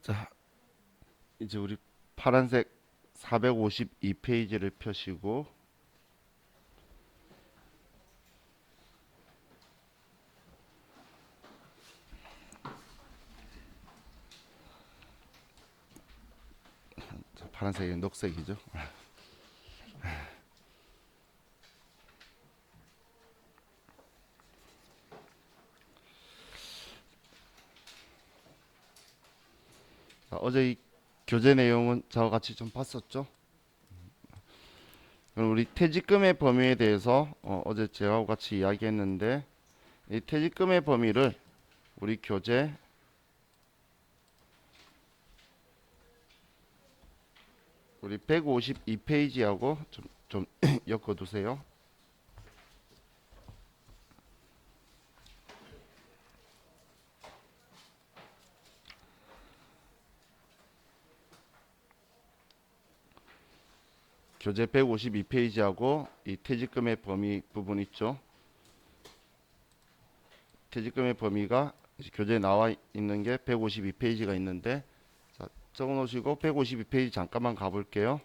자, 이제 우리 파란색 452페이지를 펴시고 자, 파란색이 녹색이죠. 자, 어제 이 교재 내용은 저와 같이 좀 봤었죠. 그럼 우리 퇴직금의 범위에 대해서 어제 제와 같이 이야기했는데 이 퇴직금의 범위를 우리 교재 우리 152페이지하고 좀 엮어두세요. 교재 152페이지하고 이 퇴직금의 범위 부분 있죠. 퇴직금의 범위가 교재에 나와 있는 게 152페이지가 있는데 자, 적어 놓으시고 152페이지 잠깐만 가볼게요.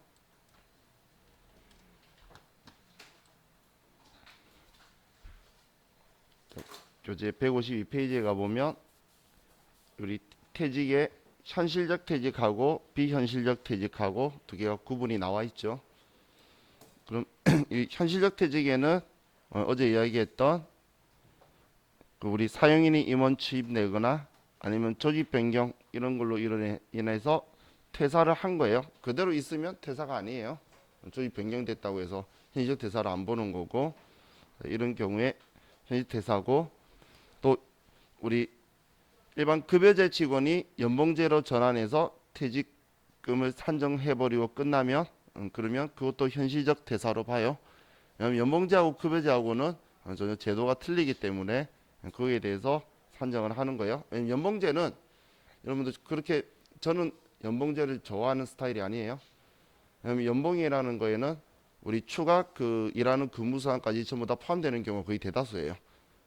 교재 152페이지에 가보면 우리 퇴직에 현실적 퇴직하고 비현실적 퇴직하고 두 개가 구분이 나와 있죠. 그럼 이 현실적 퇴직에는 어제 이야기했던 그 우리 사용인이 임원 취입 내거나 아니면 조직 변경 이런 걸로 인해서 퇴사를 한 거예요. 그대로 있으면 퇴사가 아니에요. 조직 변경됐다고 해서 현실적 퇴사를 안 보는 거고 이런 경우에 현실 퇴사고 또 우리 일반 급여제 직원이 연봉제로 전환해서 퇴직금을 산정해버리고 끝나면 그러면 그것도 현실적 퇴사로 봐요. 왜냐하면 연봉제하고 급여제하고는 전혀 제도가 틀리기 때문에 거기에 대해서 산정을 하는 거예요. 왜냐면 연봉제는 여러분들 그렇게 저는 연봉제를 좋아하는 스타일이 아니에요. 왜냐하면 연봉이라는 거에는 우리 추가 그 일하는 근무 시간까지 전부 다 포함되는 경우가 거의 대다수예요.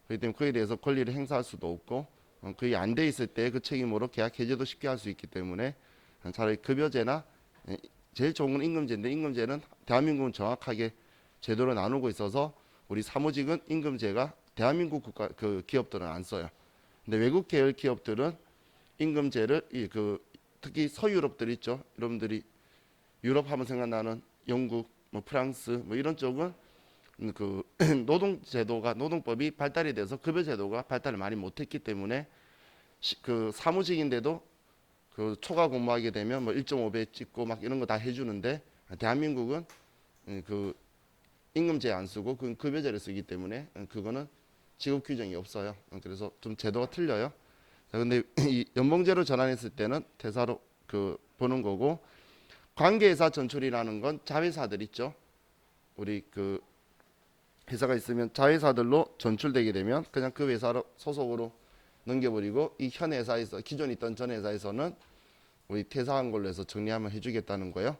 그렇기 때문에 그에 대해서 권리를 행사할 수도 없고 그게 안 돼 있을 때 그 책임으로 계약 해제도 쉽게 할 수 있기 때문에 차라리 급여제나 제일 좋은 건 임금제인데 임금제는 대한민국은 정확하게 제도로 나누고 있어서 우리 사무직은 임금제가 대한민국 국가 그 기업들은 안 써요. 근데 외국 계열 기업들은 임금제를 특히 서유럽들 있죠. 여러분들이 유럽 하면 생각나는 영국, 뭐 프랑스 뭐 이런 쪽은 그 노동법이 발달이 돼서 급여제도가 발달을 많이 못했기 때문에 그 사무직인데도 그 초과 근무하게 되면 뭐 1.5배 찍고 막 이런 거 다 해주는데 대한민국은 그 임금제 안 쓰고 그 급여제를 쓰기 때문에 그거는 직업 규정이 없어요. 그래서 좀 제도가 틀려요. 자, 근데 이 연봉제로 전환했을 때는 퇴사로 그 보는 거고 관계회사 전출이라는 건 자회사들 있죠. 우리 그 회사가 있으면 자회사들로 전출되게 되면 그냥 그 회사로 소속으로 넘겨버리고 이 현 회사에서 기존 있던 전 회사에서는 우리 퇴사한 걸로 해서 정리하면 해주겠다는 거예요.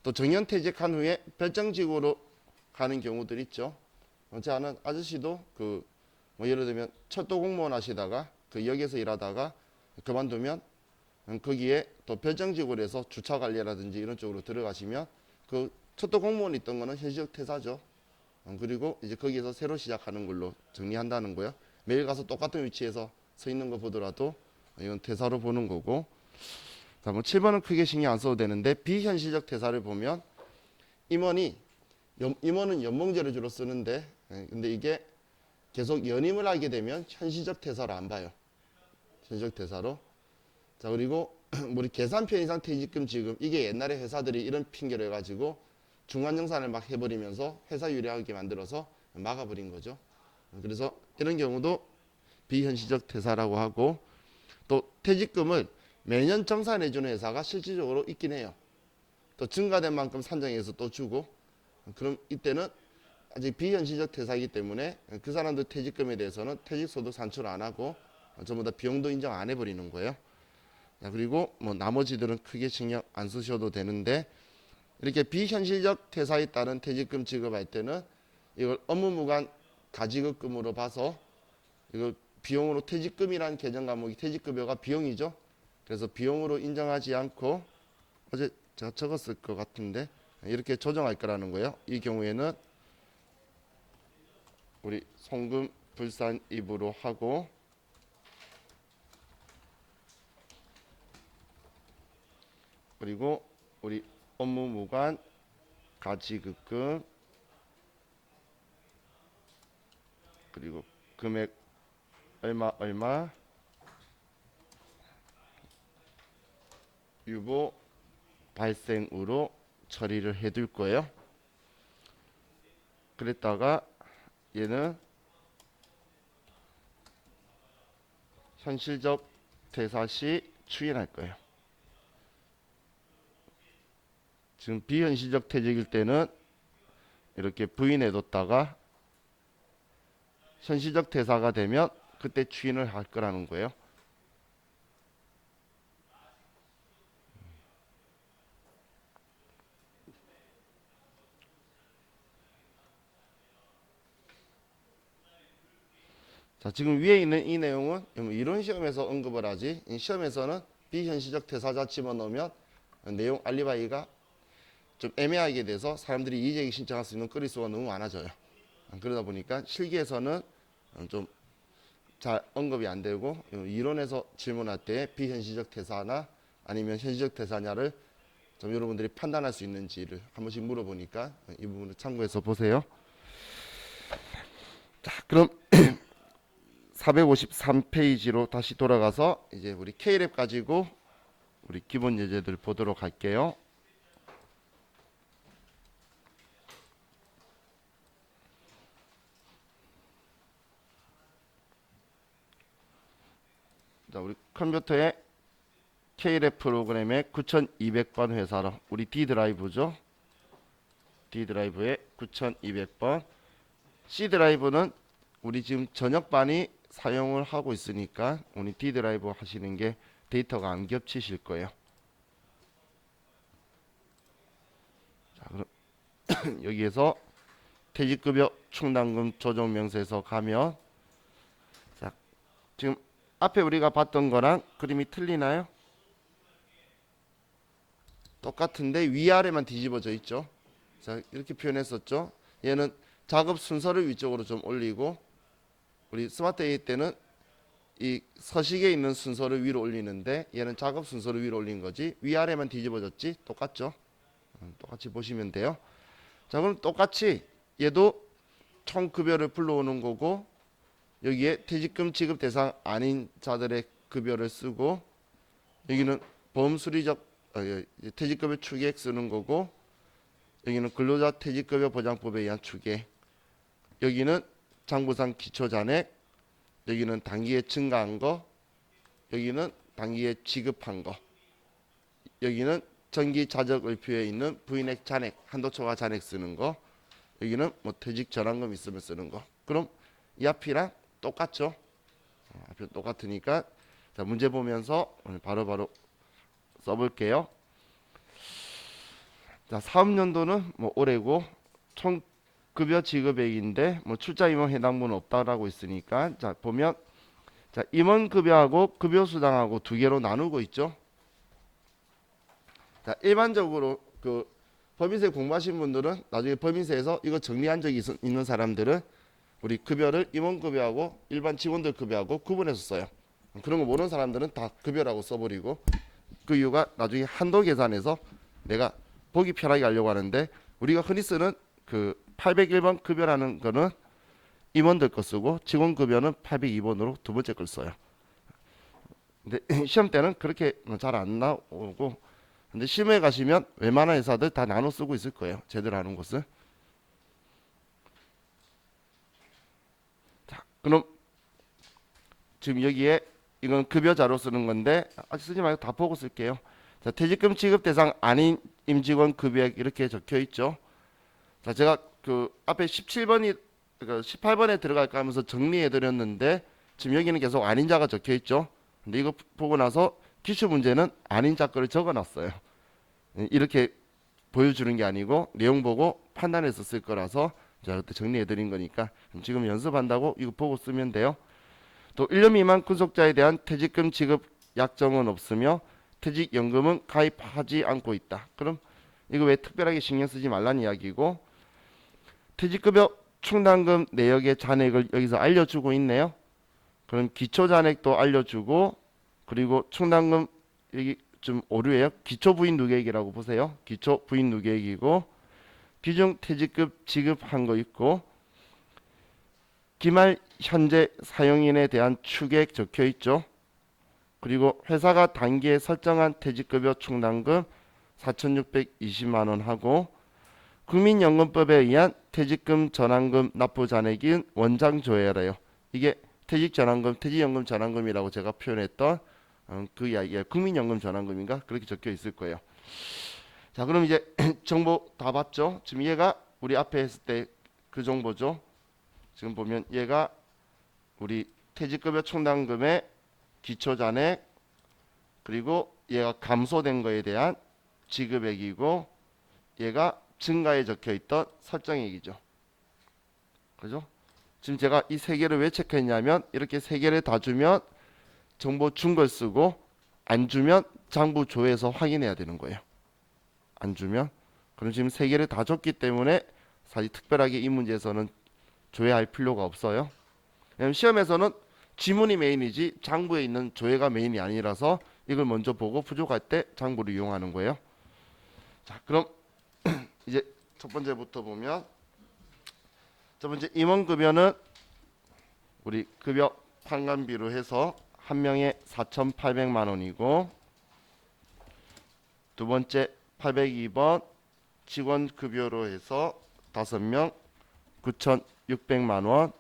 또 정년퇴직한 후에 별정직으로 가는 경우들 있죠. 제 아는 아저씨도 뭐 예를 들면 철도 공무원 하시다가 그 역에서 일하다가 그만두면 거기에 또 별정직으로 해서 주차 관리라든지 이런 쪽으로 들어가시면 그 철도 공무원 있던 거는 현실적 퇴사죠. 그리고 이제 거기에서 새로 시작하는 걸로 정리한다는 거예요. 매일 가서 똑같은 위치에서 서 있는 거 보더라도 이건 퇴사로 보는 거고. 자, 뭐 7번은 크게 신경 안 써도 되는데 비현실적 퇴사를 보면 임원은 연봉제를 주로 쓰는데 근데 이게 계속 연임을 하게 되면 현실적 퇴사로 안 봐요. 현실적 퇴사로. 자, 그리고 우리 계산편 이상 퇴직금 지급 이게 옛날에 회사들이 이런 핑계를 해가지고 중간정산을 막 해버리면서 회사 유리하게 만들어서 막아버린 거죠. 그래서 이런 경우도 비현실적 퇴사라고 하고 또 퇴직금을 매년 정산해주는 회사가 실질적으로 있긴 해요. 또 증가된 만큼 산정해서 또 주고 그럼 이때는 아직 비현실적 퇴사이기 때문에 그 사람들 퇴직금에 대해서는 퇴직소득 산출 안 하고 전부 다 비용도 인정 안 해버리는 거예요. 그리고 뭐 나머지들은 크게 신경 안 쓰셔도 되는데 이렇게 비현실적 퇴사에 따른 퇴직금 지급할 때는 이걸 업무무관 가지급금으로 봐서 이거 비용으로 퇴직금이라는 개정 과목이 퇴직급여가 비용이죠. 그래서 비용으로 인정하지 않고 어제 제가 적었을 것 같은데 이렇게 조정할 거라는 거예요. 이 경우에는 우리 송금 불산입으로 하고 그리고 우리 업무 무관 가지급금 그리고 금액 얼마 유보 발생으로 처리를 해둘 거예요. 그랬다가 얘는 현실적 퇴사 시 추인할 거예요. 지금 비현실적 퇴직일 때는 이렇게 부인해뒀다가 현실적 퇴사가 되면 그때 추인을 할 거라는 거예요. 자, 지금 위에 있는 이 내용은 이론 시험에서 언급을 하지 이 시험에서는 비현실적 퇴사자 집어넣으면 내용 알리바이가 좀 애매하게 돼서 사람들이 이의제기 신청할 수 있는 건수가 너무 많아져요. 그러다 보니까 실기에서는 좀 잘 언급이 안 되고 이론에서 질문할 때 비현실적 퇴사나 아니면 현실적 퇴사냐를 좀 여러분들이 판단할 수 있는지를 한 번씩 물어보니까 이 부분을 참고해서 보세요. 자, 그럼 453페이지로 다시 돌아가서 이제 우리 K랩 가지고 우리 기본 예제들 보도록 할게요. 자, 우리 컴퓨터에 K랩 프로그램의 9200번 회사로 우리 D 드라이브죠. D 드라이브에 9200번. C 드라이브는 우리 지금 저녁반이 사용을 하고 있으니까 우리 D 드라이브 하시는 게 데이터가 안 겹치실 거예요. 자, 그럼 여기에서 퇴직급여 충당금 조정명세서 가면 자, 지금 앞에 우리가 봤던 거랑 그림이 틀리나요? 똑같은데 위아래만 뒤집어져 있죠. 자, 이렇게 표현했었죠. 얘는 작업 순서를 위쪽으로 좀 올리고 우리 스마트 A 때는 이 서식에 있는 순서를 위로 올리는데 얘는 작업 순서를 위로 올린 거지 위아래만 뒤집어졌지 똑같죠. 똑같이 보시면 돼요. 자, 그럼 똑같이 얘도 총 급여를 불러오는 거고 여기에 퇴직금 지급 대상 아닌 자들의 급여를 쓰고 여기는 보험수리적 퇴직급여 추계액 쓰는 거고 여기는 근로자 퇴직급여 보장법에 의한 추계 여기는 장부상 기초잔액 여기는 단기에 증가한 거 여기는 단기에 지급한 거 여기는 정기 자적을표에 있는 부인액 잔액 한도 초과 잔액 쓰는 거 여기는 뭐 퇴직 전환금 있으면 쓰는 거 그럼 이 앞이랑 똑같죠. 앞이 똑같으니까 자, 문제 보면서 바로바로 써볼게요. 자, 사업연도는 뭐 올해고 총 급여 지급액인데 뭐 출자 임원 해당분은 없다라고 있으니까 자 보면 자 임원 급여하고 급여 수당하고 두 개로 나누고 있죠. 자 일반적으로 그 법인세 공부하신 분들은 나중에 법인세에서 이거 정리한 적이 있는 사람들은 우리 급여를 임원 급여하고 일반 직원들 급여하고 구분해서 써요. 그런 거 모르는 사람들은 다 급여라고 써버리고 그 이유가 나중에 한도 계산해서 내가 보기 편하게 하려고 하는데 우리가 흔히 쓰는 그 801번 급여라는 거는 임원들 거 쓰고 직원 급여는 802번으로 두 번째 걸 써요. 근데 시험 때는 그렇게 잘 안 나오고 근데 실무에 가시면 웬만한 회사들 다 나눠 쓰고 있을 거예요. 제대로 하는 곳은. 자, 그럼 지금 여기에 이건 급여자로 쓰는 건데 아직 쓰지 말고 다 보고 쓸게요. 자, 퇴직금 지급 대상 아닌 임직원 급여액 이렇게 적혀 있죠. 자, 제가 그 앞에 17번이 그러니까 18번에 들어갈까 하면서 정리해 드렸는데 지금 여기는 계속 아닌 자가 적혀 있죠. 근데 이거 보고 나서 기출 문제는 아닌 자 거를 적어 놨어요. 이렇게 보여주는 게 아니고 내용 보고 판단해서 쓸 거라서 제가 그때 정리해 드린 거니까 지금 연습한다고 이거 보고 쓰면 돼요. 또 1년 미만 근속자에 대한 퇴직금 지급 약정은 없으며 퇴직연금은 가입하지 않고 있다. 그럼 이거 왜 특별하게 신경 쓰지 말라는 이야기고, 퇴직급여 충당금 내역의 잔액을 여기서 알려주고 있네요. 그럼 기초잔액도 알려주고, 그리고 충당금 여기 좀 오류예요. 기초부인 누계액이라고 보세요. 기초부인 누계액이고, 비중 퇴직급 지급한 거 있고, 기말 현재 사용인에 대한 추계액 적혀 있죠. 그리고 회사가 단기에 설정한 퇴직급여 충당금 4,620만 원 하고, 국민연금법에 의한 퇴직금 전환금 납부 잔액인 원장 조회래요. 이게 퇴직전환금, 퇴직연금 전환금이라고 제가 표현했던 그 이야기예요. 국민연금 전환금인가? 그렇게 적혀 있을 거예요. 자, 그럼 이제 정보 다 봤죠? 지금 얘가 우리 앞에 했을 때 그 정보죠. 지금 보면 얘가 우리 퇴직급여 충당금의 기초잔액, 그리고 얘가 감소된 거에 대한 지급액이고, 얘가 증가에 적혀 있던 설정액이죠. 그죠? 지금 제가 이 세 개를 왜 체크했냐면, 이렇게 세 개를 다 주면 정보 준 걸 쓰고, 안 주면 장부 조회에서 확인해야 되는 거예요. 안 주면. 그럼 지금 세 개를 다 줬기 때문에 사실 특별하게 이 문제에서는 조회할 필요가 없어요. 왜냐면 시험에서는 지문이 메인이지 장부에 있는 조회가 메인이 아니라서 이걸 먼저 보고 부족할 때 장부를 이용하는 거예요. 자, 그럼 이제 첫 번째부터 보면, 첫 번째 임원급여는 우리 급여 판관비로 해서 한 명에 4,800만 원이고, 두 번째 802번 직원급여로 해서 5명 9,600만 원,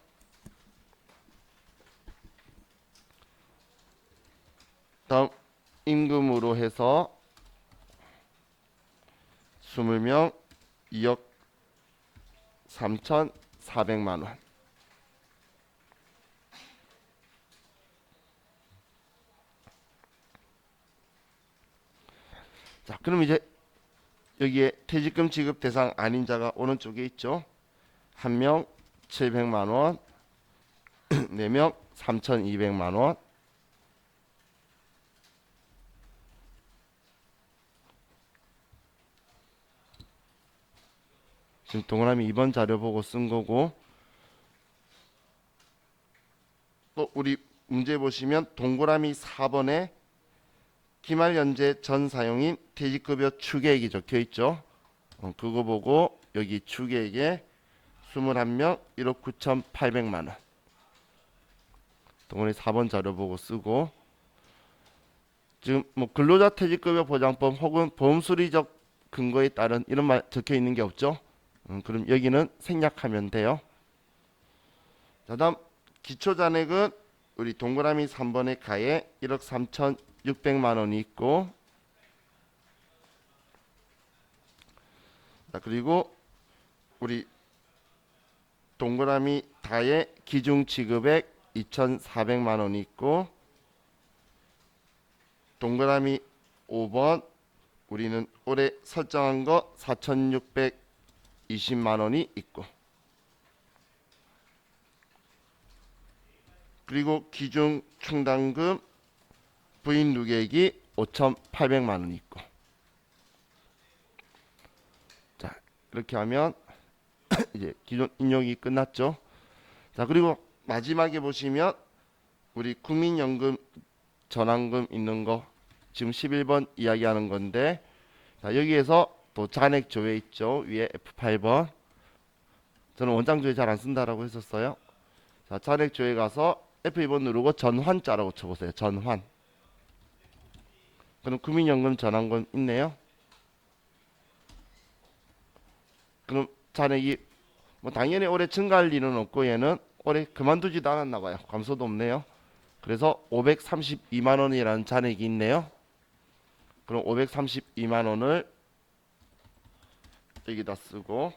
다음 임금으로 해서 20명 2억 3,400만 원. 자, 그럼 이제 여기에 퇴직금 지급 대상 아닌 자가 오른쪽에 있죠. 한 명 700만 원, 4명 3,200만 원. 지금 동그라미 2번 자료 보고 쓴 거고, 또 우리 문제 보시면 동그라미 4번에 기말연재 전 사용인 퇴직급여 추계액이 적혀 있죠. 그거 보고 여기 추계액에 21명 1억 9,800만 원. 동그라미 4번 자료 보고 쓰고, 지금 뭐 근로자 퇴직급여 보장법 혹은 보험수리적 근거에 따른 이런 말 적혀 있는 게 없죠. 그럼 여기는 생략하면 돼요. 자, 다음 기초잔액은 우리 동그라미 3번의 가에 1억 3,600만 원이 있고, 자, 그리고 우리 동그라미 다에 기중 지급액 2,400만 원이 있고, 동그라미 5번 우리는 올해 설정한 거 4,620만 원이 있고, 그리고 기중 충당금 부인 누계액이 5,800만 원이 있고. 자, 이렇게 하면 이제 기존 인용이 끝났죠. 자, 그리고 마지막에 보시면 우리 국민연금 전환금 있는 거 지금 11번 이야기하는 건데, 자, 여기에서 또 잔액 조회 있죠. 위에 F8번. 저는 원장 조회 잘 안 쓴다라고 했었어요. 자, 잔액 조회 가서 F2번 누르고 전환자라고 쳐보세요. 전환. 그럼 국민연금 전환금 있네요. 그럼 잔액이 뭐 당연히 올해 증가할 일은 없고, 얘는 올해 그만두지도 않았나 봐요. 감소도 없네요. 그래서 532만 원이라는 잔액이 있네요. 그럼 532만 원을 여기다 쓰고,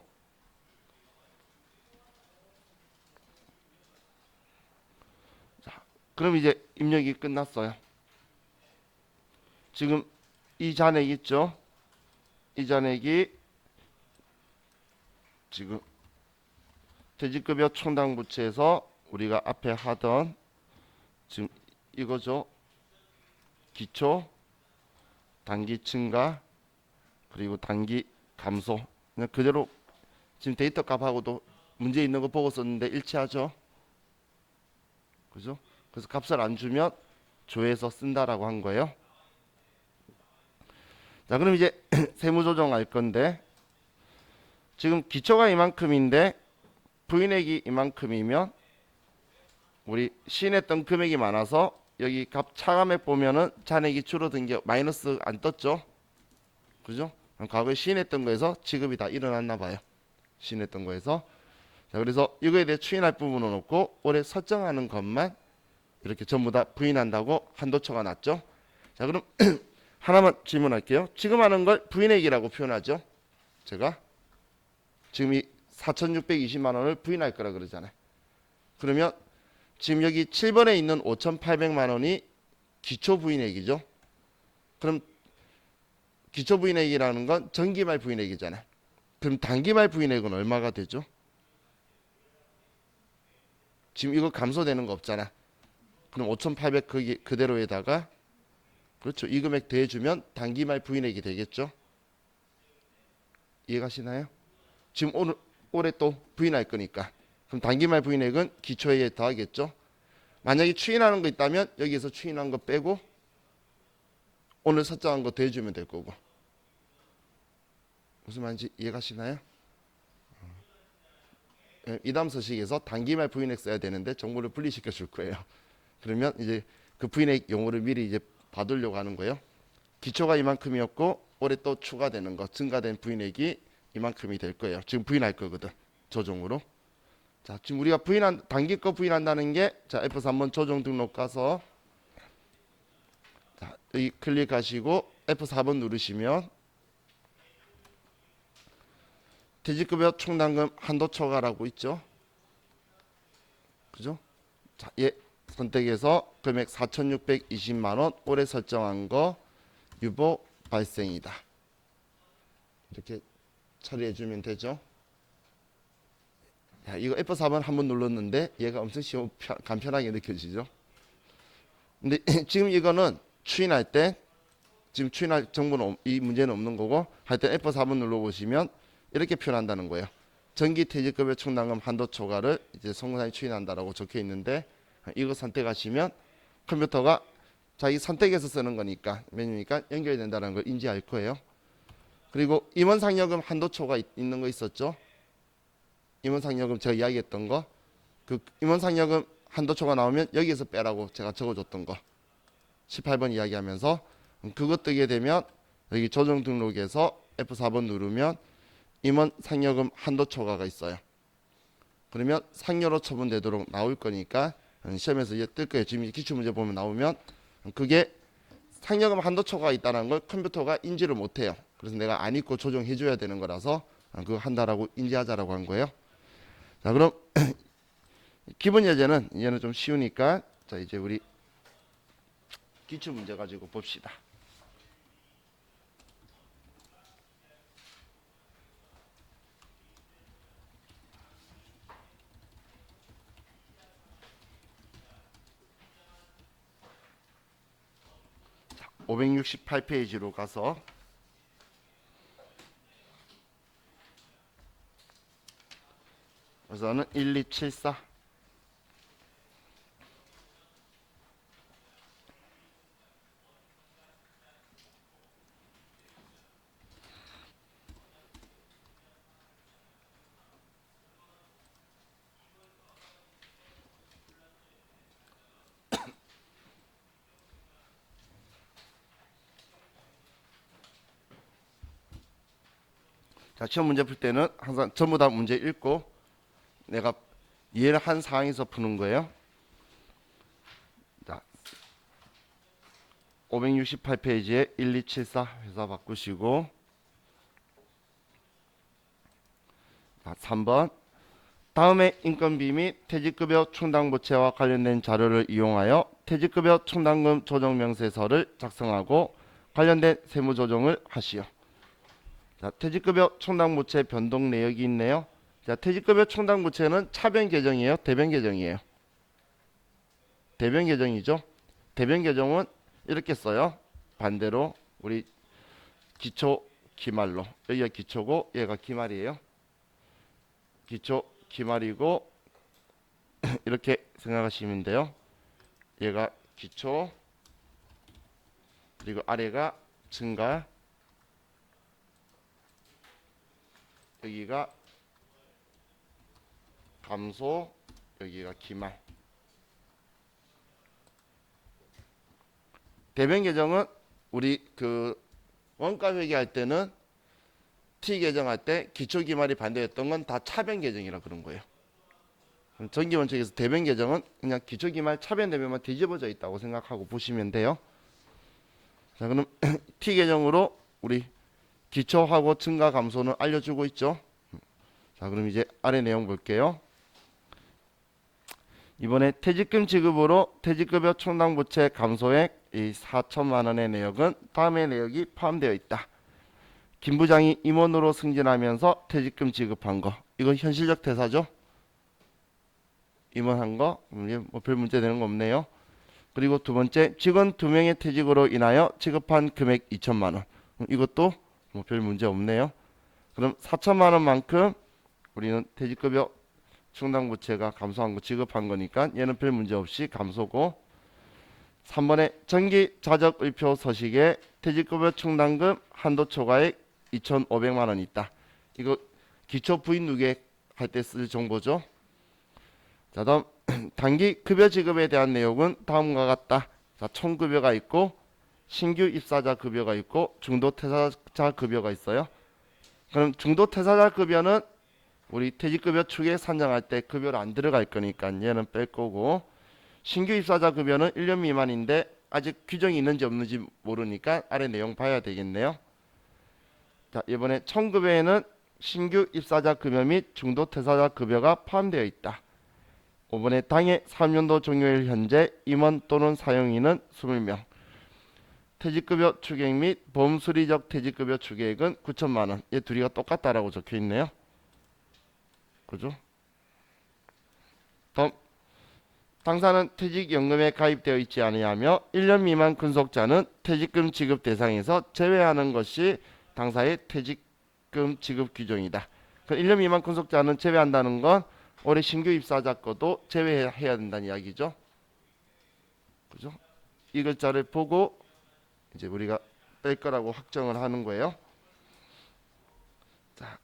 자, 그럼 이제 입력이 끝났어요. 지금 이 잔액 있죠? 이 잔액이 지금 퇴직급여 충당부채에서 우리가 앞에 하던 지금 이거죠. 기초, 단기 증가, 그리고 단기 감소. 그냥 그대로 지금 데이터 값하고도 문제 있는 거 보고 썼는데 일치하죠. 그죠? 그래서 값을 안 주면 조회해서 쓴다라고 한 거예요. 자, 그럼 이제 세무 조정할 건데, 지금 기초가 이만큼인데 부인액이 이만큼이면 우리 시인했던 금액이 많아서 여기 값 차감액 보면은 잔액이 줄어든 게 마이너스 안 떴죠. 그죠? 과거에 시인했던 거에서 지급이 다 일어났나 봐요. 시인했던 거에서. 자, 그래서 이거에 대해 추인할 부분은 없고 올해 설정하는 것만 이렇게 전부 다 부인한다고 한도초가 났죠. 자, 그럼 하나만 질문할게요. 지금 하는 걸 부인액이라고 표현하죠. 제가 지금 이 4,620만 원을 부인할 거라 그러잖아요. 그러면 지금 여기 7번에 있는 5,800만 원이 기초 부인액이죠. 그럼 기초 부인액이라는 건 정기말 부인액이잖아요. 그럼 단기말 부인액은 얼마가 되죠? 지금 이거 감소되는 거 없잖아. 그럼 5,800 거기 그대로에다가 그렇죠. 이 금액 더해주면 단기말 부인액이 되겠죠. 이해가시나요? 지금 올해 또 부인할 거니까. 그럼 단기말 부인액은 기초에 더하겠죠. 만약에 추인하는 거 있다면 여기에서 추인한 거 빼고 오늘 설정한 거 더해주면 될 거고. 무슨 말인지 이해가시나요? 이 다음 서식에서 단기말 부인액 써야 되는데 정보를 분리시켜 줄 거예요. 그러면 이제 그 부인액 용어를 미리 이제 봐두려고 하는 거예요. 기초가 이만큼이었고 올해 또 추가되는 거 증가된 부인액이 이만큼이 될 거예요. 지금 부인할 거거든. 조정으로. 자, 지금 우리가 단기 거 부인한다는 게 자, F3 한번 조정 등록 가서 자, 여기 클릭하시고 F4번 누르시면 퇴직급여 총담금 한도 초과라고 있죠. 그죠? 자, 예. 선택해서 금액 4,620만 원 올해 설정한 거 유보 발생이다. 이렇게 처리해 주면 되죠. 야, 이거 F4번 한번 눌렀는데 얘가 엄청 간편하게 느껴지죠. 근데 지금 이거는 추인할 때 지금 추인할 정보는 이 문제는 없는 거고 할 때 F4번 눌러보시면 이렇게 표현한다는 거예요. 정기 퇴직급여 총담금 한도 초과를 이제 송구상에 추인한다라고 적혀 있는데 이거 선택하시면 컴퓨터가 자기 선택해서 쓰는 거니까 메뉴니까 연결된다는 걸 인지할 거예요. 그리고 임원상여금 한도초가 있는 거 있었죠. 임원상여금 제가 이야기했던 거, 그 임원상여금 한도초가 나오면 여기에서 빼라고 제가 적어줬던 거 18번 이야기하면서 그것 뜨게 되면 여기 조정 등록에서 F4번 누르면 임원상여금 한도초과가 있어요. 그러면 상여로 처분되도록 나올 거니까 시험에서 이제 뜰 거예요. 지금 기출문제 보면 나오면 그게 상여금 한도초가 있다는 걸 컴퓨터가 인지를 못해요. 그래서 내가 안 읽고 조정해 줘야 되는 거라서 그거 한다라고 인지하자라고 한 거예요. 자, 그럼 기본 예제는 이제는 좀 쉬우니까 자, 이제 우리 기출문제 가지고 봅시다. 568페이지로 가서 우선은 1274 자, 시험 문제 풀 때는 항상 전부 다 문제 읽고 내가 이해를 한 상황에서 푸는 거예요. 자, 568페이지에 1274 회사 바꾸시고 자, 3번 다음에 인건비 및 퇴직급여 충당부채와 관련된 자료를 이용하여 퇴직급여 충당금 조정명세서를 작성하고 관련된 세무조정을 하시오. 자, 퇴직급여 충당부채 변동 내역이 있네요. 자, 퇴직급여 충당부채는 차변 계정이에요? 대변 계정이에요? 대변 계정이죠. 대변 계정은 이렇게 써요. 반대로 우리 기초 기말로, 여기가 기초고 얘가 기말이에요. 기초 기말이고 이렇게 생각하시면 돼요. 얘가 기초, 그리고 아래가 증가, 여기가 감소, 여기가 기말. 대변 계정은 우리 그 원가 회계할 때는 T 계정할 때 기초 기말이 반대였던 건 다 차변 계정이라 그런 거예요. 전기 원칙에서 대변 계정은 그냥 기초 기말 차변 대변만 뒤집어져 있다고 생각하고 보시면 돼요. 자, 그럼 T 계정으로 우리 기초하고 증가 감소는 알려주고 있죠. 자, 그럼 이제 아래 내용 볼게요. 이번에 퇴직금 지급으로 퇴직급여 총당 부채 감소액 이 4천만 원의 내역은 다음의 내역이 포함되어 있다. 김 부장이 임원으로 승진하면서 퇴직금 지급한 거, 이거 현실적 대사죠. 임원한 거, 뭐 별 문제 되는 거 없네요. 그리고 두 번째, 직원 2명의 퇴직으로 인하여 지급한 금액 2천만 원, 이것도 뭐 별 문제 없네요. 그럼 4천만 원만큼 우리는 퇴직급여 충당 부채가 감소한 거 지급한 거니까 얘는 별 문제 없이 감소고, 3번에 정기 자적 의표 서식에 퇴직급여 충당금 한도 초과액 2,500만 원 있다. 이거 기초 부인 누계 할 때 쓸 정보죠. 자, 다음 단기 급여 지급에 대한 내용은 다음과 같다. 자, 총급여가 있고 신규 입사자 급여가 있고 중도 퇴사자 급여가 있어요. 그럼 중도 퇴사자 급여는 우리 퇴직급여 축에 산정할 때 급여로 안 들어갈 거니까 얘는 뺄 거고, 신규 입사자 급여는 1년 미만인데 아직 규정이 있는지 없는지 모르니까 아래 내용 봐야 되겠네요. 자, 이번에 총급여에는 신규 입사자 급여 및 중도 퇴사자 급여가 포함되어 있다. 5번에 당해 3년도 종료일 현재 임원 또는 사용인은 20명. 퇴직급여 추계액 및 보험수리적 퇴직급여 추계액은 9천만 원. 얘 둘이가 똑같다라고 적혀 있네요. 그죠? 다음, 당사는 퇴직연금에 가입되어 있지 아니하며 1년 미만 근속자는 퇴직금 지급 대상에서 제외하는 것이 당사의 퇴직금 지급 규정이다. 1년 미만 근속자는 제외한다는 건 올해 신규 입사자 것도 제외해야 된다는 이야기죠. 그죠? 이 글자를 보고 이제 우리가 뺄 거라고 확정을 하는 거예요. 자,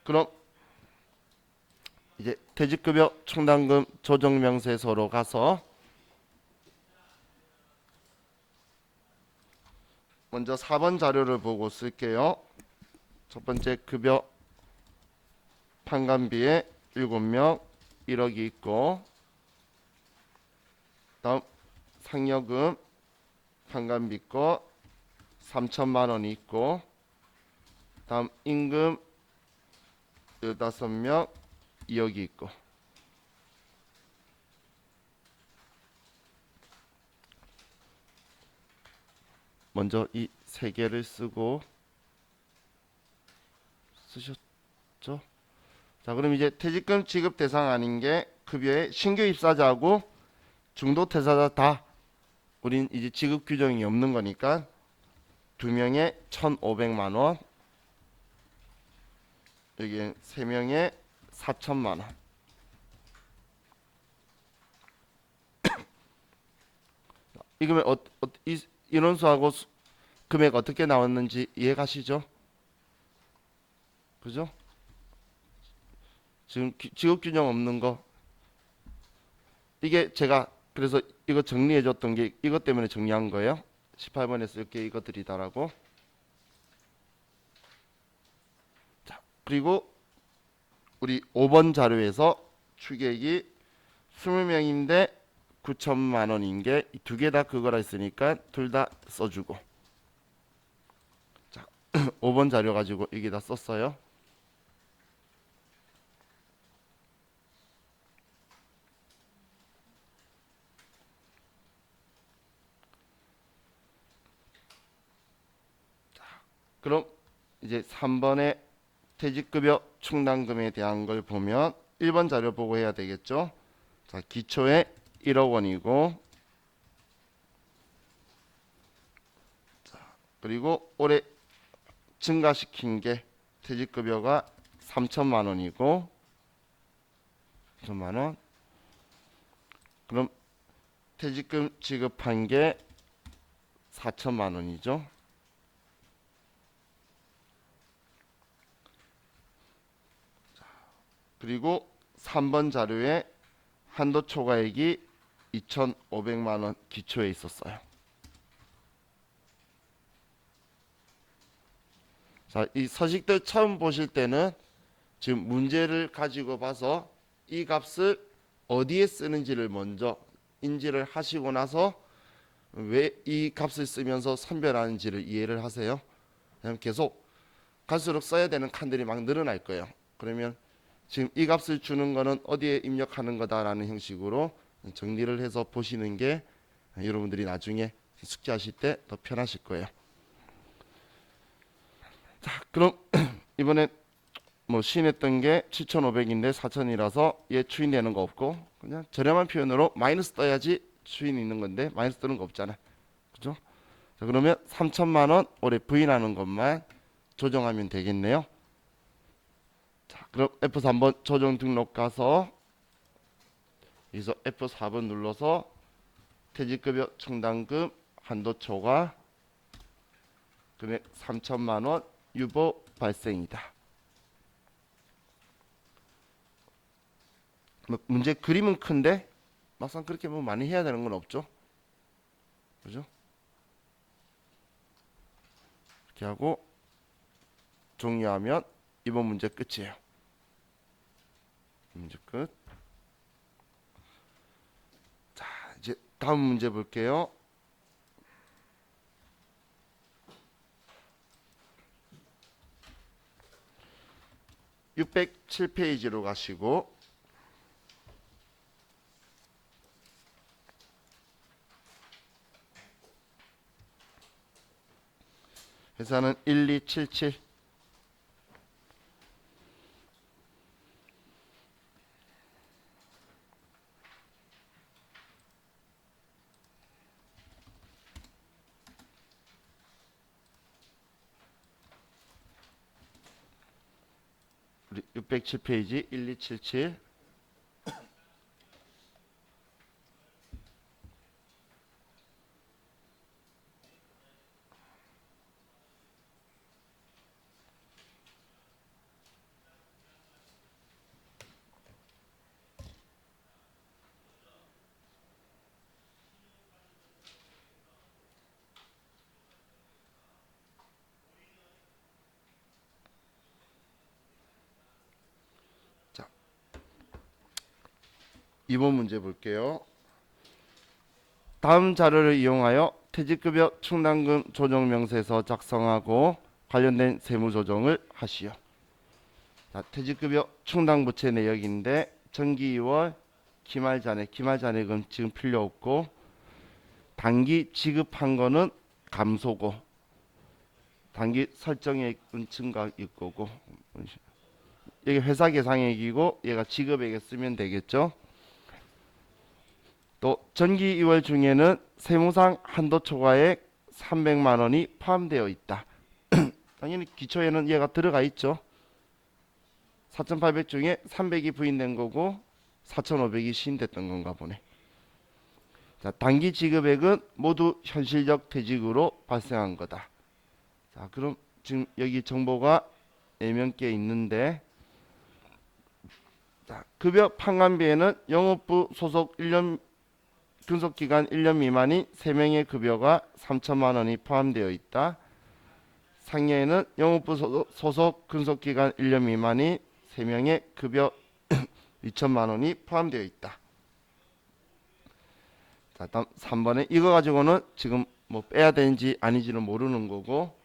그럼 이제 퇴직급여 충당금 조정명세서로 가서 먼저 4번 자료를 보고 쓸게요. 첫 번째 급여 판관비에 7명 1억이 있고, 다음 상여금 판관비 거 3천만 원이 있고, 다음 임금 15명 2억이 있고, 먼저 이 세 개를 쓰고 쓰셨죠? 자, 그럼 이제 퇴직금 지급 대상 아닌 게 급여에 신규 입사자하고 중도 퇴사자 다 우린 이제 지급 규정이 없는 거니까 2명에 1,500만 원, 여기 3명에 4천만 원. 이금액 인원수하고 금액 어떻게 나왔는지 이해가시죠? 그죠? 지금 지급 규정 없는 거, 이게 제가 그래서 이거 정리해 줬던 게 이것 때문에 정리한 거예요. 18번에 쓸 게 이것들이다라고. 자, 그리고 우리 5번 자료에서 추계액이 20명인데 9천만 원인 게 두 개 다 그거라 했으니까 둘 다 써주고. 자, 5번 자료 가지고 이게 다 썼어요. 그럼 이제 3번에 퇴직급여 충당금에 대한 걸 보면 1번 자료 보고 해야 되겠죠. 자, 기초에 1억 원이고, 그리고 올해 증가시킨 게 퇴직급여가 3천만 원이고 3천만 원. 그럼 퇴직금 지급한 게 4천만 원이죠. 그리고 3번 자료에 한도 초과액이 2,500만 원 기초에 있었어요. 자, 이 서식들 처음 보실 때는 지금 문제를 가지고 봐서 이 값을 어디에 쓰는지를 먼저 인지를 하시고 나서 왜 이 값을 쓰면서 선별하는지를 이해를 하세요. 그냥 계속 갈수록 써야 되는 칸들이 막 늘어날 거예요. 그러면 지금 이 값을 주는 거는 어디에 입력하는 거다라는 형식으로 정리를 해서 보시는 게 여러분들이 나중에 숙제하실 때 더 편하실 거예요. 자, 그럼 이번에 뭐 시인했던 게 7,500인데 4,000이라서 얘 추인되는 거 없고 그냥 저렴한 표현으로 마이너스 떠야지 추인이 있는 건데 마이너스 뜨는 거 없잖아. 그죠? 자, 그러면 3천만 원 올해 부인하는 것만 조정하면 되겠네요. 자, 그럼 F3 한번 조정 등록 가서 여기서 F4번 눌러서 퇴직급여 충당금 한도 초과 금액 3천만 원 유보 발생이다. 문제 그림은 큰데 막상 그렇게 뭐 많이 해야 되는 건 없죠. 그죠? 이렇게 하고 종료하면 이번 문제 끝이에요. 문제 끝. 자, 이제 다음 문제 볼게요. (607페이지로) 가시고 회사는 1277. 우리 607페이지 1277. 자, 이번 문제 볼게요. 다음 자료를 이용하여 퇴직급여 충당금 조정 명세서 작성하고 관련된 세무 조정을 하시오. 자, 퇴직급여 충당부채 내역인데 정기 2월 기말 잔액금 지금 필요 없고 단기 지급한 거는 감소고 단기 설정액은 증가일 거고 이게 회사 계상액이고 얘가 지급액에 쓰면 되겠죠. 또 전기 2월 중에는 세무상 한도 초과액 300만 원이 포함되어 있다. 당연히 기초에는 얘가 들어가 있죠. 4,800 중에 300이 부인된 거고 4,500이 시인됐던 건가 보네. 자, 단기 지급액은 모두 현실적 퇴직으로 발생한 거다. 자, 그럼 지금 여기 정보가 4명께 있는데 자, 급여 판관비에는 영업부 소속 1년 근속기간 1년 미만인 3명의 급여가 3천만 원이 포함되어 있다. 상여에는 영업부 소속 근속기간 1년 미만인 3명의 급여 2천만 원이 포함되어 있다. 자, 다음 3번에 이거 가지고는 지금 뭐 빼야 되는지 아닌지는 모르는 거고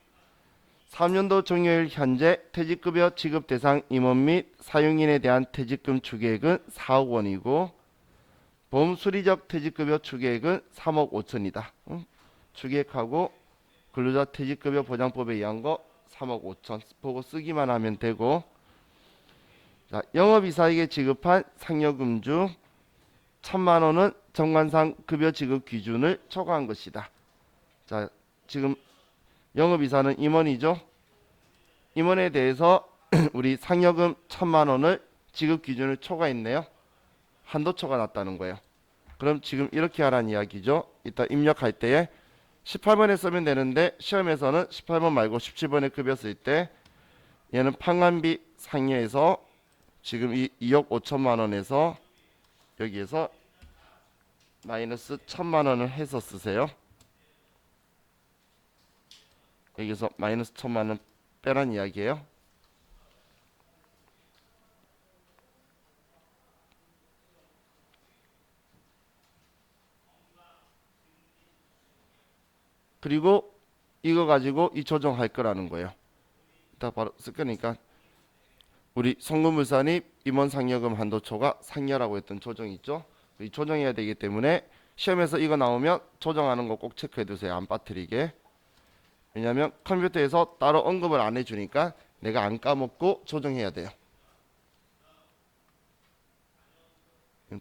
3년도 종료일 현재 퇴직급여 지급 대상 임원 및 사용인에 대한 퇴직금 추계액은 4억 원이고 범수리적 퇴직급여 추계액은 3억 5천이다. 추계액하고 근로자 퇴직급여 보장법에 의한 거 3억 5천 보고 쓰기만 하면 되고 자, 영업이사에게 지급한 상여금 중 1,000만 원은 정관상 급여 지급 기준을 초과한 것이다. 자, 지금 영업이사는 임원이죠. 임원에 대해서 우리 상여금 1,000만 원을 지급 기준을 초과했네요. 한도초가 났다는 거예요. 그럼 지금 이렇게 하라는 이야기죠. 이따 입력할 때에 18번에 쓰면 되는데 시험에서는 18번 말고 17번에 급여 쓸 때 얘는 판관비 상여에서 지금 이 2억 5천만 원에서 여기에서 마이너스 1,000만 원을 해서 쓰세요. 여기서 마이너스 1,000만 원 빼란 이야기예요. 그리고 이거 가지고 이 조정할 거라는 거예요. 이따 바로 쓸 거니까 우리 송금물산이 임원 상여금 한도초가 상여라고 했던 조정 있죠. 이 조정해야 되기 때문에 시험에서 이거 나오면 조정하는 거 꼭 체크해 두세요. 안 빠뜨리게. 왜냐하면 컴퓨터에서 따로 언급을 안 해주니까 내가 안 까먹고 조정해야 돼요.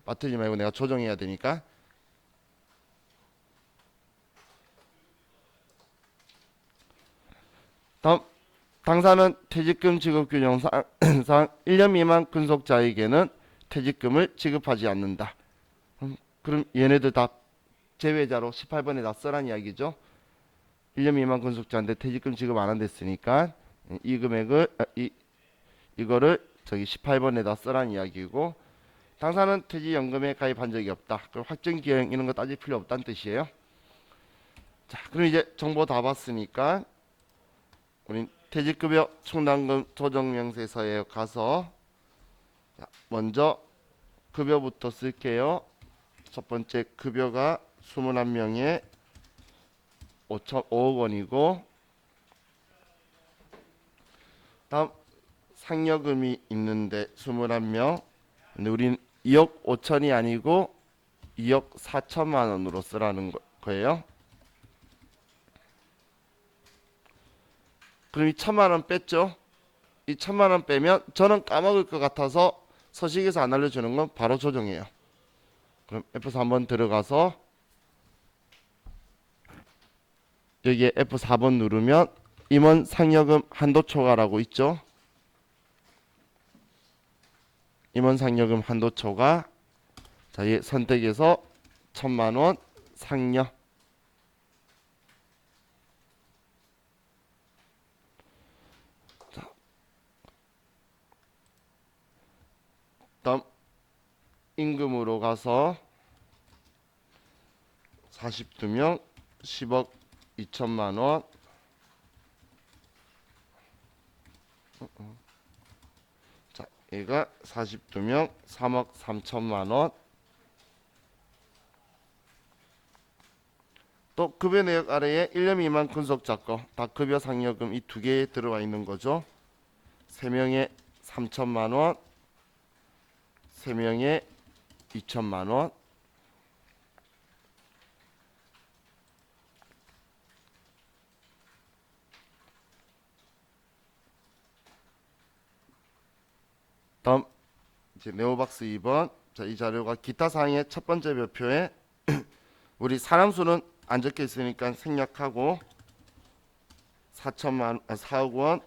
빠뜨리지 말고 내가 조정해야 되니까. 다음 당사는 퇴직금 지급 규정상 1년 미만 근속자에게는 퇴직금을 지급하지 않는다. 그럼 얘네들 다 제외자로 18번에 다 써란 이야기죠. 1년 미만 근속자인데 퇴직금 지급 안 한댔으니까 이 금액을 이거를 저기 18번에다 써란 이야기고, 당사는 퇴직연금에 가입한 적이 없다. 그럼 확정기행 이런 거 따질 필요 없다는 뜻이에요. 자, 그럼 이제 정보 다 봤으니까 우린 퇴직급여 충당금 조정명세서에 가서 먼저 급여부터 쓸게요. 첫 번째 급여가 21명에 5억 원이고, 다음 상여금이 있는데 21명. 근데 우린 2억 5천이 아니고 2억 4천만 원으로 쓰라는 거예요. 그럼 이 1,000만 원 뺐죠. 이 1,000만 원 빼면 저는 까먹을 것 같아서 서식에서 안 알려주는 건 바로 조정해요. 그럼 F4 한번 들어가서 여기에 F4번 누르면 임원 상여금 한도 초과라고 있죠. 임원 상여금 한도 초과. 자, 이 선택해서 1,000만 원 상여. 자, 다음 임금으로 가서 42명 10억 2천만 원. 자, 얘가 42명 3억 3천만 원. 또 급여 내역 아래에 1년 미만 근속자 거 다 급여 상여금 이 두 개에 들어와 있는 거죠. 3명에 3천만 원, 3명에 2천만 원. 다음 이제 네오박스 2번. 자, 이 자료가 기타 사항의 첫 번째 별표에 우리 사람 수는 안 적혀 있으니까 생략하고 4억 원,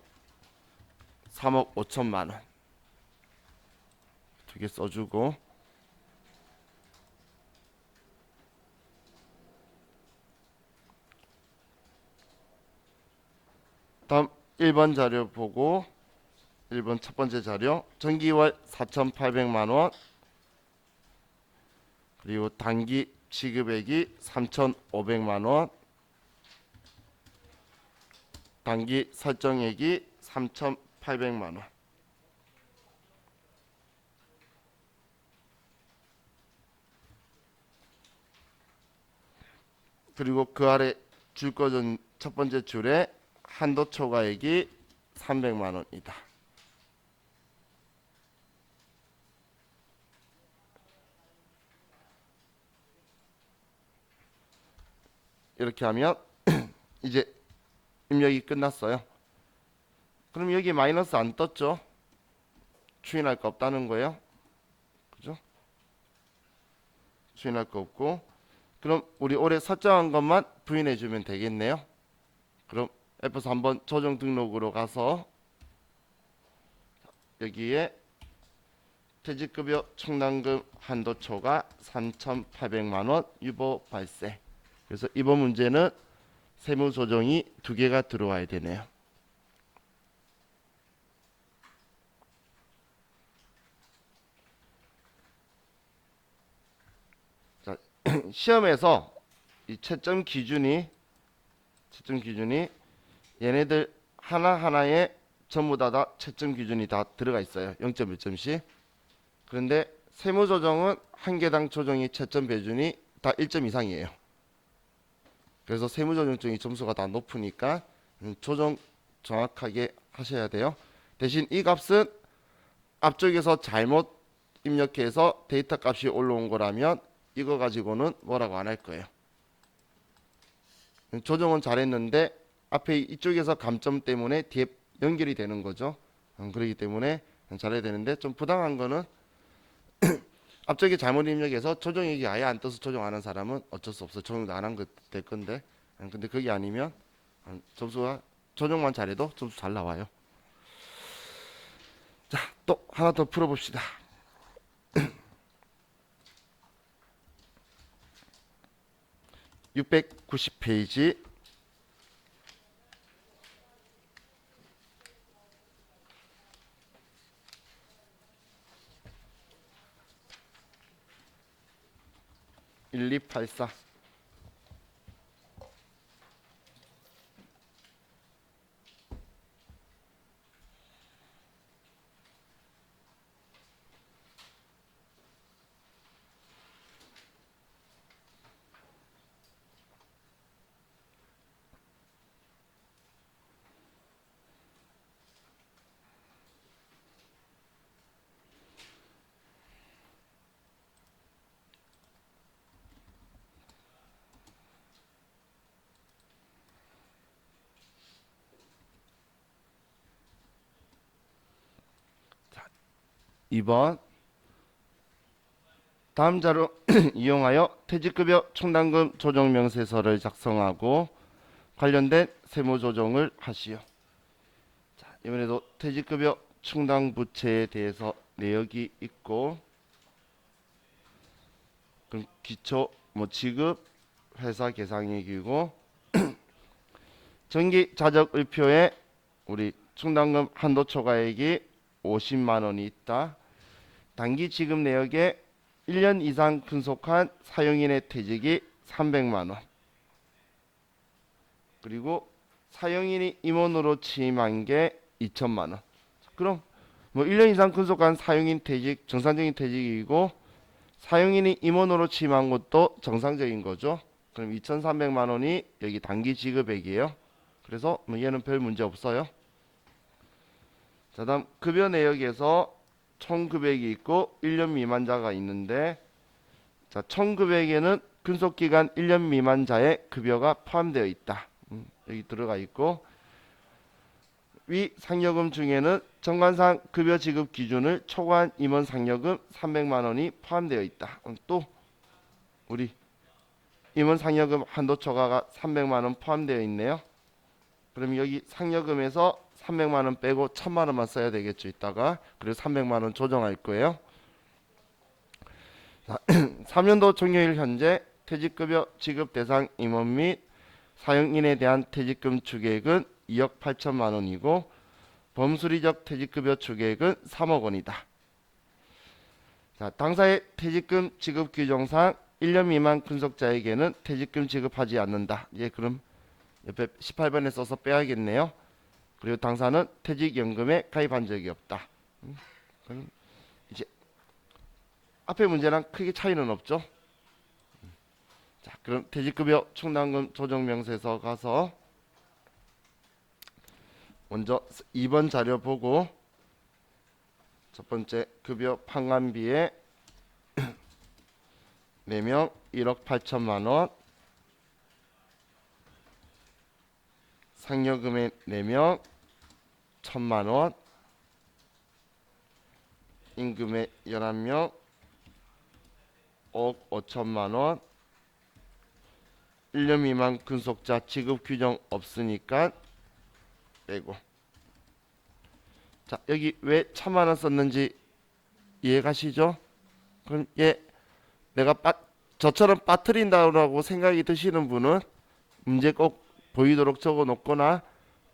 3억 5천만 원 두 개 써주고, 다음 1번 자료 보고 1번 첫 번째 자료 정기월 4,800만 원, 그리고 단기 지급액이 3,500만 원, 단기 설정액이 3,800만 원. 그리고 그 아래 줄 거전 첫 번째 줄에 한도 초과액이 300만 원이다. 이렇게 하면 이제 입력이 끝났어요. 그럼 여기 마이너스 안 떴죠? 추인할 거 없다는 거예요. 그죠? 추인할 거 없고, 그럼 우리 올해 설정한 것만 부인해 주면 되겠네요. 그럼 F4 한번 조정 등록으로 가서 여기에 퇴직급여 충당금 한도초가 3,800만원 유보 발생. 그래서 이번 문제는 세무조정이 2개가 들어와야 되네요. 자, 시험에서 이 채점 기준이 얘네들 하나하나에 전부 다 채점 기준이 다 들어가 있어요. 0.1점씩. 그런데 세무조정은 한 개당 조정이 채점 배준이 다 1점 이상이에요. 그래서 세무조정증이 점수가 다 높으니까 조정 정확하게 하셔야 돼요. 대신 이 값은 앞쪽에서 잘못 입력해서 데이터 값이 올라온 거라면 이거 가지고는 뭐라고 안 할 거예요. 조정은 잘했는데 앞에 이쪽에서 감점 때문에 뒤에 연결이 되는 거죠. 그렇기 때문에 잘해야 되는데 좀 부당한 거는 앞쪽에 잘못 입력해서 조정액이 아예 안 떠서 조정 안 한 사람은 어쩔 수 없어. 조정도 안 한 거 될 건데. 근데 그게 아니면 점수가 조정만 잘해도 점수 잘 나와요. 자, 또 하나 더 풀어봅시다. 690페이지 1284 2번 다음 자료 이용하여 퇴직급여 충당금 조정명세서를 작성하고 관련된 세무조정을 하시오. 자, 이번에도 퇴직급여 충당부채에 대해서 내역이 있고 그럼 기초 지급 회사 계상액이고 정기 자적의표에 우리 충당금 한도 초과액이 50만 원이 있다. 단기 지급 내역에 1년 이상 근속한 사용인의 퇴직이 300만 원. 그리고 사용인이 임원으로 취임한 게 2천만 원. 그럼 1년 이상 근속한 사용인 퇴직 정상적인 퇴직이고 사용인이 임원으로 취임한 것도 정상적인 거죠. 그럼 2,300만 원이 여기 단기 지급액이에요. 그래서 얘는 별 문제 없어요. 자, 다음 급여 내역에서 총 금액이 있고 1년 미만자가 있는데 자, 총 금액에는 근속기간 1년 미만자의 급여가 포함되어 있다. 여기 들어가 있고 위 상여금 중에는 정관상 급여 지급 기준을 초과한 임원 상여금 300만 원이 포함되어 있다. 또 우리 임원 상여금 한도 초과가 300만 원 포함되어 있네요. 그럼 여기 상여금에서 300만 원 빼고 1000만 원만 써야 되겠죠. 이따가. 그래서 300만 원 조정할 거예요. 자, 3년도 종료일 현재 퇴직급여 지급 대상 임원 및 사용인에 대한 퇴직금 추계액은 2억 8천만 원이고 범수리적 퇴직급여 추계액은 3억 원이다. 자, 당사의 퇴직금 지급 규정상 1년 미만 근속자에게는 퇴직금 지급하지 않는다. 예, 그럼 옆에 18번에 써서 빼야겠네요. 그리고 당사는 퇴직연금에 가입한 적이 없다. 그럼 이제 앞에 문제랑 크게 차이는 없죠. 자, 그럼 퇴직급여 충당금 조정명세서 가서 먼저 2번 자료 보고 첫 번째 급여 판관비에 4명 1억 8천만 원, 상여금에 4명 1,000만 원, 임금에 11명 5억 5천만 원, 1년 미만 근속자 지급 규정 없으니까 빼고. 자, 여기 왜 1,000만 원 썼는지 이해가시죠? 그럼 내가 저처럼 빠뜨린다고 생각이 드시는 분은 문제 꼭 보이도록 적어 놓거나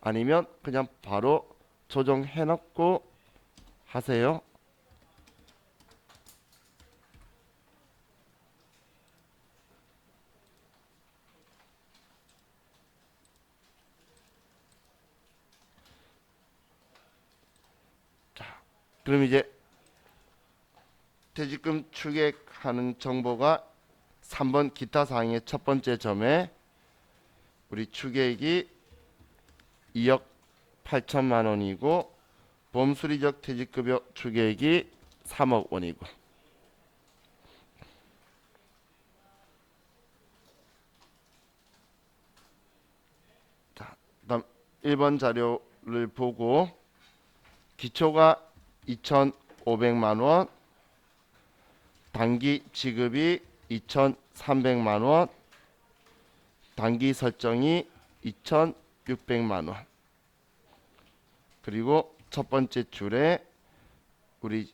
아니면 그냥 바로 조정해 놓고 하세요. 자, 그럼 이제 퇴직금 추계하는 정보가 3번 기타 사항의 첫 번째 점에 우리 추계액이 2억 8천만 원이고 범수리적 퇴직급여 추계액이 3억 원이고. 자, 그다음 1번 자료를 보고 기초가 2,500만 원, 단기 지급이 2,300만 원, 단기 설정이 2,600만 원. 그리고 첫 번째 줄에 우리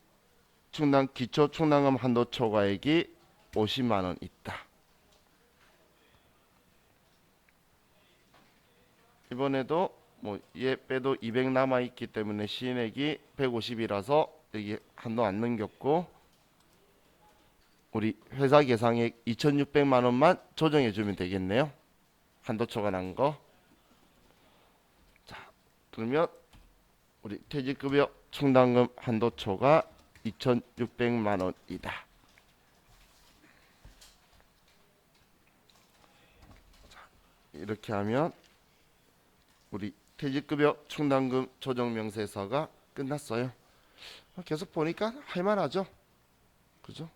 기초 충당금 한도 초과액이 50만 원 있다. 이번에도 얘 빼도 200 남아 있기 때문에 시인액이 150이라서 여기 한도 안 넘겼고 우리 회사 계상액 2,600만 원만 조정해 주면 되겠네요. 한도 초과난 거. 자, 그러면 우리 퇴직급여 충당금 한도 초과 2,600만 원이다. 자, 이렇게 하면 우리 퇴직급여 충당금 조정 명세서가 끝났어요. 계속 보니까 할만하죠, 그죠?